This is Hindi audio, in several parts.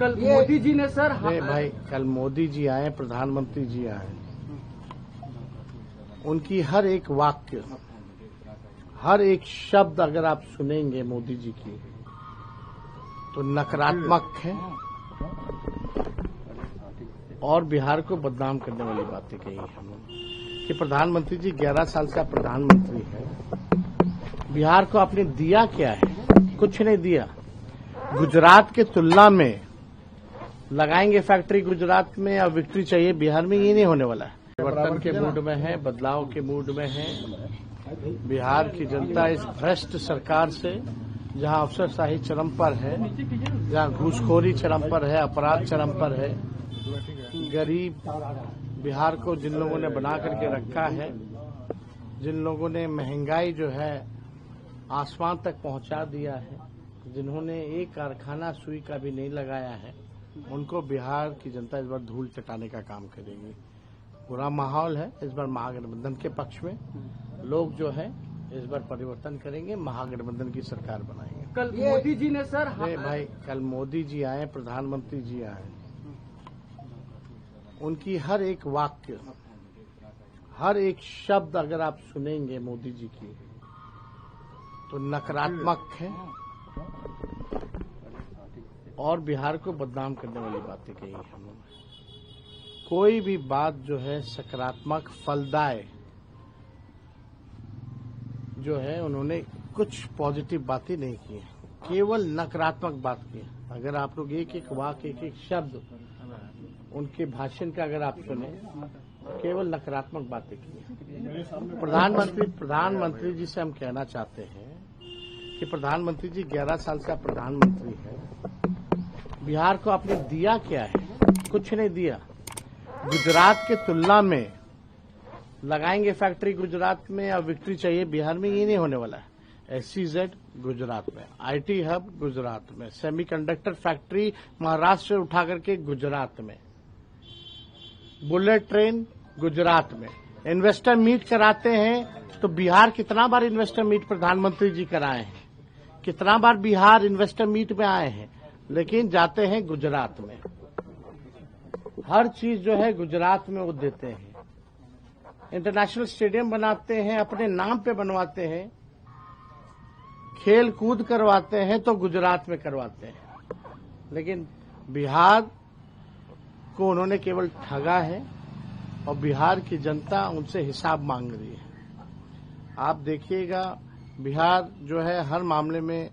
कल मोदी जी ने सर भाई कल मोदी जी आए, प्रधानमंत्री जी आए, उनकी हर एक वाक्य, हर एक शब्द अगर आप सुनेंगे मोदी जी की तो नकारात्मक है और बिहार को बदनाम करने वाली बातें कही है हमने कि प्रधानमंत्री जी 11 साल से आप प्रधानमंत्री हैं। बिहार को आपने दिया क्या है? कुछ नहीं दिया। गुजरात के तुलना में लगाएंगे फैक्ट्री गुजरात में और विक्ट्री चाहिए बिहार में, ये नहीं होने वाला है। परिवर्तन के मूड में है, बदलाव के मूड में है। बिहार की जनता इस भ्रष्ट सरकार से, जहां अफसरशाही चरम पर है, जहां घूसखोरी चरम पर है, अपराध चरम पर है, गरीब बिहार को जिन लोगों ने बना करके रखा है, जिन लोगों ने महंगाई जो है आसमान तक पहुंचा दिया है, जिन्होंने एक कारखाना सुई का भी नहीं लगाया है, उनको बिहार की जनता इस बार धूल चटाने का काम करेगी। पूरा माहौल है इस बार महागठबंधन के पक्ष में। लोग जो है इस बार परिवर्तन करेंगे, महागठबंधन की सरकार बनाएंगे। कल मोदी जी ने सर भाई कल मोदी जी आए, प्रधानमंत्री जी आए, उनकी हर एक वाक्य, हर एक शब्द अगर आप सुनेंगे मोदी जी की तो नकारात्मक है और बिहार को बदनाम करने वाली बातें कही है हमने। कोई भी बात जो है सकारात्मक फलदाय जो है, उन्होंने कुछ पॉजिटिव बातें नहीं की है, केवल नकारात्मक बात की है। अगर आप लोग एक एक वाक्य, एक एक शब्द उनके भाषण का अगर आप सुने, केवल नकारात्मक बातें की है। प्रधानमंत्री जी से हम कहना चाहते हैं कि प्रधानमंत्री जी 11 साल से आप प्रधानमंत्री हैं। बिहार को आपने दिया क्या है? कुछ नहीं दिया। गुजरात के तुलना में लगाएंगे फैक्ट्री गुजरात में और विक्ट्री चाहिए बिहार में, ये नहीं होने वाला है। SEZ गुजरात में, IT हब गुजरात में, सेमीकंडक्टर फैक्ट्री महाराष्ट्र से उठा करके गुजरात में, बुलेट ट्रेन गुजरात में, इन्वेस्टर मीट कराते हैं तो बिहार कितना बार इन्वेस्टर मीट प्रधानमंत्री जी कराए हैं, कितना बार बिहार इन्वेस्टर मीट में आए हैं, लेकिन जाते हैं गुजरात में। हर चीज जो है गुजरात में वो देते हैं। इंटरनेशनल स्टेडियम बनाते हैं, अपने नाम पे बनवाते हैं, खेल कूद करवाते हैं तो गुजरात में करवाते हैं, लेकिन बिहार को उन्होंने केवल ठगा है और बिहार की जनता उनसे हिसाब मांग रही है। आप देखिएगा बिहार जो है हर मामले में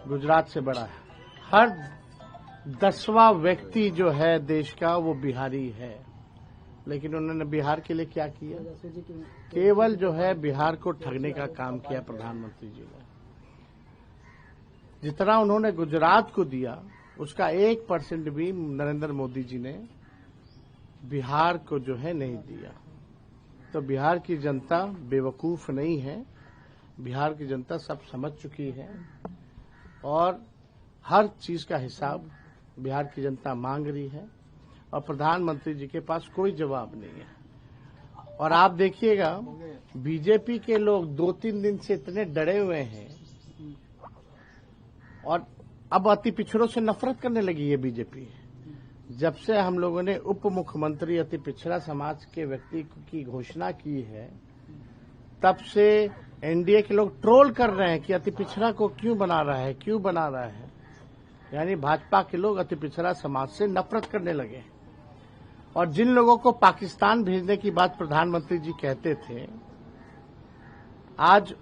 गुजरात से बड़ा है। हर 10वां व्यक्ति जो है देश का वो बिहारी है, लेकिन उन्होंने बिहार के लिए क्या किया? केवल जो है बिहार को ठगने का काम किया प्रधानमंत्री जी ने। जितना उन्होंने गुजरात को दिया उसका 1% भी नरेंद्र मोदी जी ने बिहार को जो है नहीं दिया। तो बिहार की जनता बेवकूफ नहीं है, बिहार की जनता सब समझ चुकी है और हर चीज का हिसाब बिहार की जनता मांग रही है और प्रधानमंत्री जी के पास कोई जवाब नहीं है। और आप देखिएगा बीजेपी के लोग 2-3 दिन से इतने डरे हुए हैं और अब अति पिछड़ों से नफरत करने लगी है बीजेपी। जब से हम लोगों ने उप मुख्यमंत्री अति पिछड़ा समाज के व्यक्ति की घोषणा की है, तब से एनडीए के लोग ट्रोल कर रहे हैं कि अति पिछड़ा को क्यों बना रहा है, क्यों बना रहा है। यानी भाजपा के लोग अति पिछड़ा समाज से नफरत करने लगे। और जिन लोगों को पाकिस्तान भेजने की बात प्रधानमंत्री जी कहते थे, आज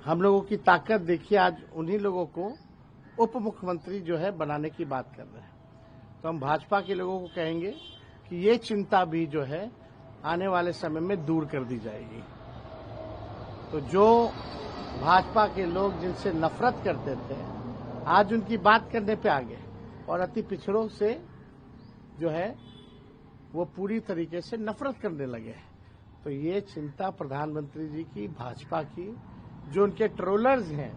हम लोगों की ताकत देखिए, आज उन्हीं लोगों को उप मुख्यमंत्री जो है बनाने की बात कर रहे हैं। तो हम भाजपा के लोगों को कहेंगे कि ये चिंता भी जो है आने वाले समय में दूर कर दी जाएगी। तो जो भाजपा के लोग जिनसे नफरत करते थे, आज उनकी बात करने पे आ गए और अति पिछड़ों से जो है वो पूरी तरीके से नफरत करने लगे। तो ये चिंता प्रधानमंत्री जी की, भाजपा की, जो उनके ट्रोलर्स हैं,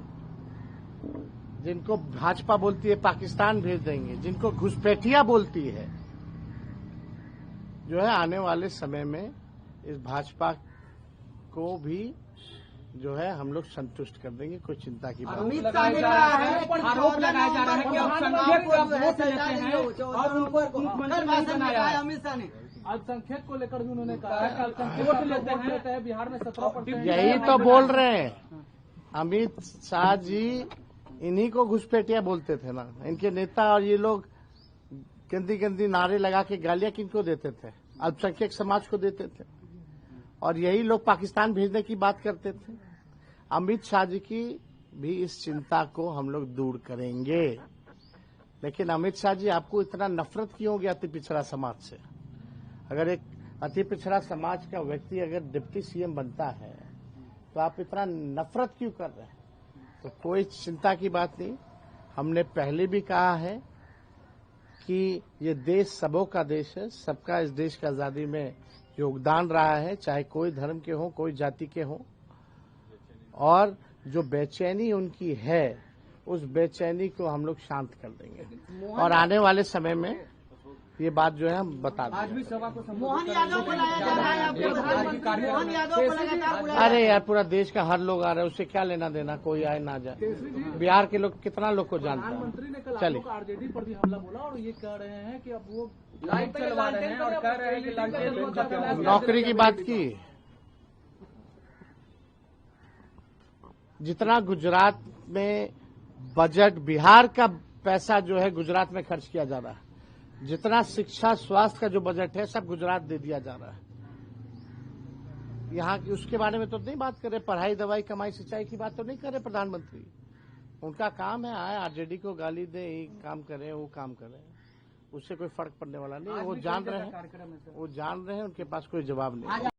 जिनको भाजपा बोलती है पाकिस्तान भेज देंगे, जिनको घुसपैठिया बोलती है, जो है आने वाले समय में इस भाजपा को भी जो है हम लोग संतुष्ट कर देंगे, कोई चिंता की बात नहीं। अमित शाह ने कहा है कि आरोप लगाया जा रहा है कि अल्पसंख्यक को आप वोट लेते हैं और उनको मुख्यमंत्री नहीं बनाया है। अमित शाह ने अल्पसंख्यक को लेकर भी उन्होंने कहा है कि अल्पसंख्यक वोट लेते हैं बिहार में 17%। यही तो बोल रहे हैं अमित शाह जी, इन्हीं को घुसपैठिया बोलते थे ना। इनके नेता और ये लोग गंदी गंदी नारे लगा के गालियां किनको देते थे? अल्पसंख्यक समाज को देते थे। और यही लोग पाकिस्तान भेजने की बात करते थे। अमित शाह जी की भी इस चिंता को हम लोग दूर करेंगे। लेकिन अमित शाह जी, आपको इतना नफरत क्यों हो गया अति पिछड़ा समाज से? अगर एक अति पिछड़ा समाज का व्यक्ति अगर डिप्टी सीएम बनता है तो आप इतना नफरत क्यों कर रहे हैं? तो कोई चिंता की बात नहीं। हमने पहले भी कहा है कि ये देश सबों का देश है, सबका इस देश की आजादी में योगदान रहा है, चाहे कोई धर्म के हो, कोई जाति के हो। और जो बेचैनी उनकी है, उस बेचैनी को हम लोग शांत कर देंगे और आने वाले समय में ये बात जो है हम बता देंगे। आज भी सभा को मोहन यादव को लाया जा रहा है, मोहन यादव को लगातार बुलाया। अरे यार, पूरा देश का हर लोग आ रहा है, उससे क्या लेना देना, कोई आए ना जाए। बिहार के लोग कितना लोग को जानते प्रधानमंत्री ने हैं। कल चलिए, आरजेडी पर भी हमला बोला और ये कह रहे हैं कि अब वो लाइट चलवा रहे हैं और कह रहे हैं कि लालटेन नौकरी की बात की। जितना गुजरात में बजट, बिहार का पैसा जो है गुजरात में खर्च किया जा रहा है, जितना शिक्षा स्वास्थ्य का जो बजट है सब गुजरात दे दिया जा रहा है। यहाँ की उसके बारे में तो नहीं बात कर रहे, पढ़ाई दवाई कमाई सिंचाई की बात तो नहीं कर रहे प्रधानमंत्री। उनका काम है आए आरजेडी को गाली दे, ये काम करें वो काम करें, उससे कोई फर्क पड़ने वाला नहीं। वो जान रहे हैं, उनके पास कोई जवाब नहीं।